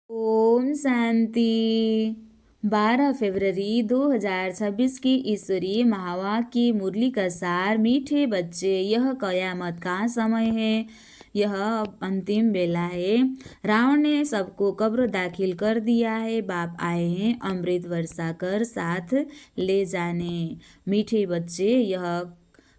ओम शांति। 12 फरवरी 2026 की ईश्वरीय महावाक्य की मुरली का सार। मीठे बच्चे, यह कयामत का समय है। यह अब अंतिम बेला है। रावण ने सबको कब्र दाखिल कर दिया है। बाप आए हैं अमृत वर्षा कर साथ ले जाने। मीठे बच्चे, यह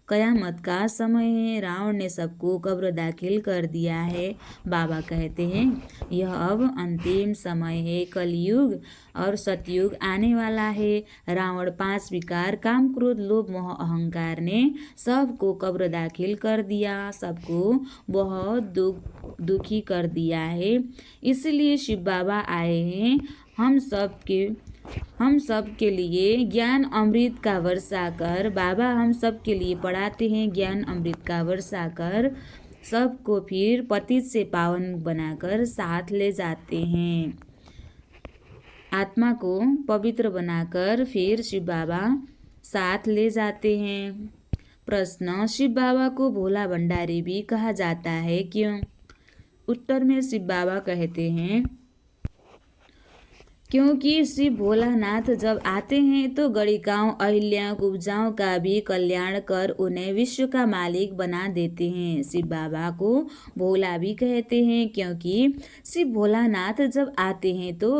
कयामत का समय है। रावण ने सबको कब्र दाखिल कर दिया है। बाबा कहते हैं यह अब अंतिम समय है। कलयुग और सतयुग आने वाला है। रावण 5 विकार काम क्रोध लोभ मोह अहंकार ने सबको कब्र दाखिल कर दिया, सबको बहुत दुखी कर दिया है। इसलिए शिव बाबा आए हैं हम सब के लिए ज्ञान अमृत का वर्षा कर। बाबा हम सब के लिए पढ़ाते हैं ज्ञान अमृत का वर्षा कर। सबको फिर पतित से पावन बनाकर साथ ले जाते हैं। आत्मा को पवित्र बनाकर फिर शिव बाबा साथ ले जाते हैं। प्रश्न, शिव बाबा को भोला भंडारी भी कहा जाता है क्यों? उत्तर में शिव बाबा कहते हैं क्योंकि शिव भोलानाथ जब आते हैं तो गणिकाओं अहिल्या कुब्जाओं का भी कल्याण कर उन्हें विश्व का मालिक बना देते हैं। शिव बाबा को भोला भी कहते हैं क्योंकि शिव भोलानाथ जब आते हैं तो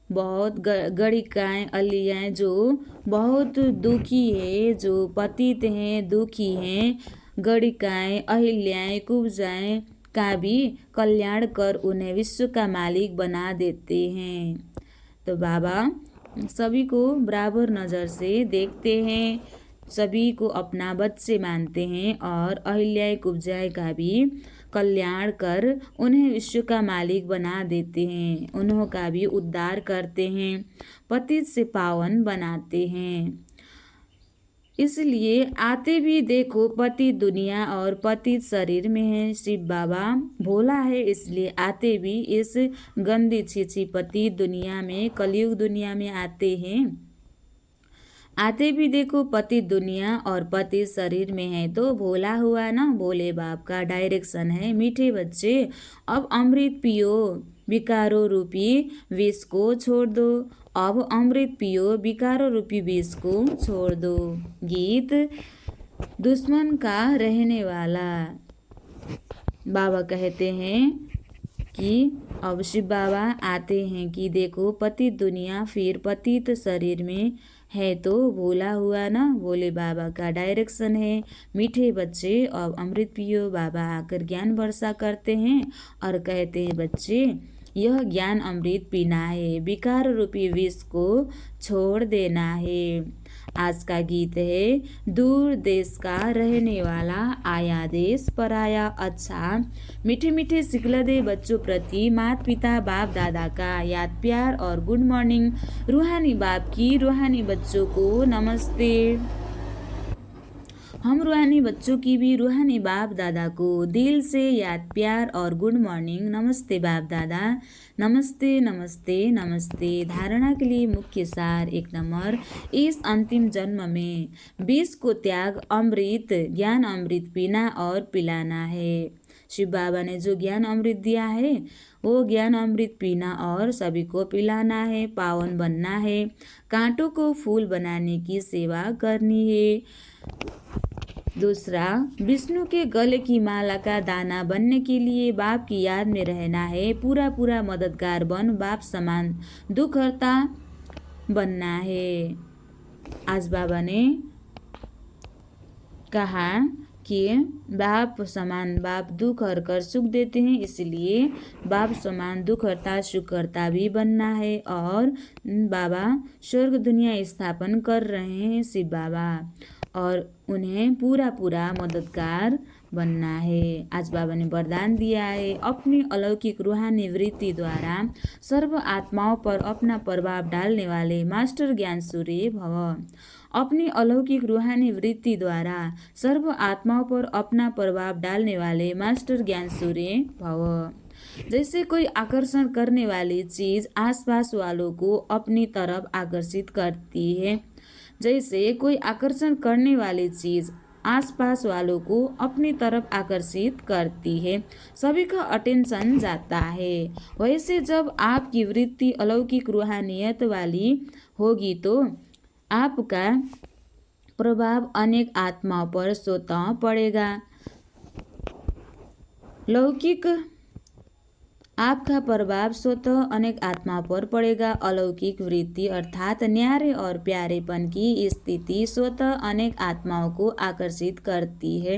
बहुत गणिकाएँ अहिल्याएँ जो बहुत दुखी है, जो पतित हैं, दुखी हैं, गणिकाएँ अहिल्याएँ कुब्जाएँ का भी कल्याण कर उन्हें विश्व का मालिक बना देते हैं। तो बाबा सभी को बराबर नज़र से देखते हैं, सभी को अपना बच्चे मानते हैं और अहिल्याएँ कुब्जाएँ का भी कल्याण कर उन्हें विश्व का मालिक बना देते हैं। उन्हों का भी उद्धार करते हैं, पतित से पावन बनाते हैं। इसलिए आते भी देखो पतित दुनिया और पतित शरीर में है। शिव बाबा भोला है इसलिए आते भी इस गंदी छीछी पतित दुनिया में, कलयुग दुनिया में आते हैं। आते भी देखो पतित दुनिया और पतित शरीर में है तो भोला हुआ ना। भोले बाप का डायरेक्शन है, मीठे बच्चे अब अमृत पियो, विकारों रूपी विष को छोड़ दो। अब अमृत पियो, विकारों रूपी विष को छोड़ दो। गीत दुश्मन का रहने वाला। बाबा कहते हैं कि अब शिव बाबा आते हैं कि देखो पतित दुनिया फिर पतित शरीर में है तो भोला हुआ ना। भोले बाबा का डायरेक्शन है, मीठे बच्चे अब अमृत पियो। बाबा आकर ज्ञान वर्षा करते हैं और कहते हैं बच्चे यह ज्ञान अमृत पीना है, विकार रूपी विष को छोड़ देना है। आज का गीत है दूर देश का रहने वाला, आया देश पर आया अच्छा। मीठे मीठे सिखलदे बच्चों प्रति माता पिता बाप दादा का याद प्यार और गुड मॉर्निंग। रूहानी बाप की रूहानी बच्चों को नमस्ते। हम रूहानी बच्चों की भी रूहानी बाप दादा को दिल से याद प्यार और गुड मॉर्निंग। नमस्ते बाप दादा, नमस्ते नमस्ते नमस्ते। धारणा के लिए मुख्य सार 1 नंबर, इस अंतिम जन्म में विष को त्याग अमृत ज्ञान अमृत पीना और पिलाना है। शिव बाबा ने जो ज्ञान अमृत दिया है वो ज्ञान अमृत पीना और सभी को पिलाना है, पावन बनना है, कांटों को फूल बनाने की सेवा करनी है। दूसरा, विष्णु के गले की माला का दाना बनने के लिए बाप की याद में रहना है। पूरा पूरा मददगार बन बाप समान दुख हरता बनना है। आज बाबा ने कहा कि बाप समान बाप दुख हर कर सुख देते हैं, इसलिए बाप समान दुख हरता सुख हरता भी बनना है। और बाबा स्वर्ग दुनिया स्थापन कर रहे हैं शिव बाबा, और उन्हें पूरा पूरा मददगार बनना है। आज बाबा ने वरदान दिया है अपनी अलौकिक रूहानी वृत्ति द्वारा सर्व आत्माओं पर अपना प्रभाव डालने वाले मास्टर ज्ञान सूर्य भव। अपनी अलौकिक रूहानी वृत्ति द्वारा सर्व आत्माओं पर अपना प्रभाव डालने वाले मास्टर ज्ञान सूर्य भव। जैसे कोई आकर्षण करने वाली चीज आसपास वालों को अपनी तरफ आकर्षित करती है, जैसे कोई आकर्षण करने वाली चीज आसपास वालों को अपनी तरफ आकर्षित करती है, सभी का अटेंशन जाता है। वैसे जब आपकी वृत्ति अलौकिक रूहानियत वाली होगी तो आपका प्रभाव अनेक आत्माओं पर स्वतः पड़ेगा। लौकिक आपका प्रभाव स्वतः अनेक आत्माओं पर पड़ेगा। अलौकिक वृत्ति अर्थात न्यारे और प्यारेपन की स्थिति स्वतः अनेक आत्माओं को आकर्षित करती है।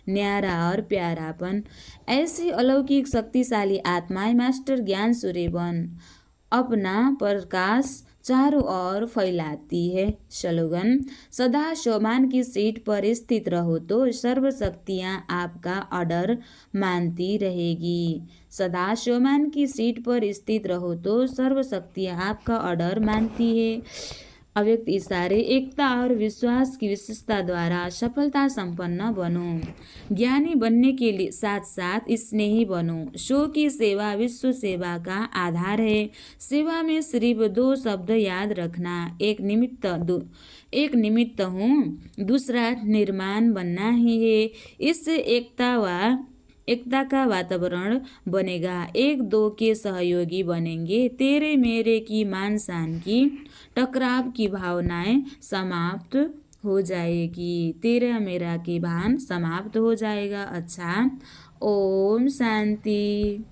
न्यारा और प्यारापन, ऐसी अलौकिक शक्तिशाली आत्माएं मास्टर ज्ञान सूर्य बन अपना प्रकाश चारों ओर फैलाती है। स्लोगन, सदा शोमान की सीट पर स्थित रहो तो सर्वशक्तियाँ आपका ऑर्डर मानती रहेगी। सदा शोमान की सीट पर स्थित रहो तो सर्वशक्तियाँ आपका ऑर्डर मानती है। अव्यक्त इशारे, एकता और विश्वास की विशेषता द्वारा सफलता संपन्न बनो। ज्ञानी बनने के लिए साथ साथ स्नेही बनो। शो की सेवा विश्व सेवा का आधार है। सेवा में सिर्फ 2 शब्द याद रखना, एक निमित्त हूँ, दूसरा निर्माण बनना ही है। इससे एकता का वातावरण बनेगा, एक दो के सहयोगी बनेंगे। तेरे मेरे की मान शान की टकराव की भावनाएं समाप्त हो जाएगी। तेरा मेरा की भान समाप्त हो जाएगा। अच्छा, ओम शांति।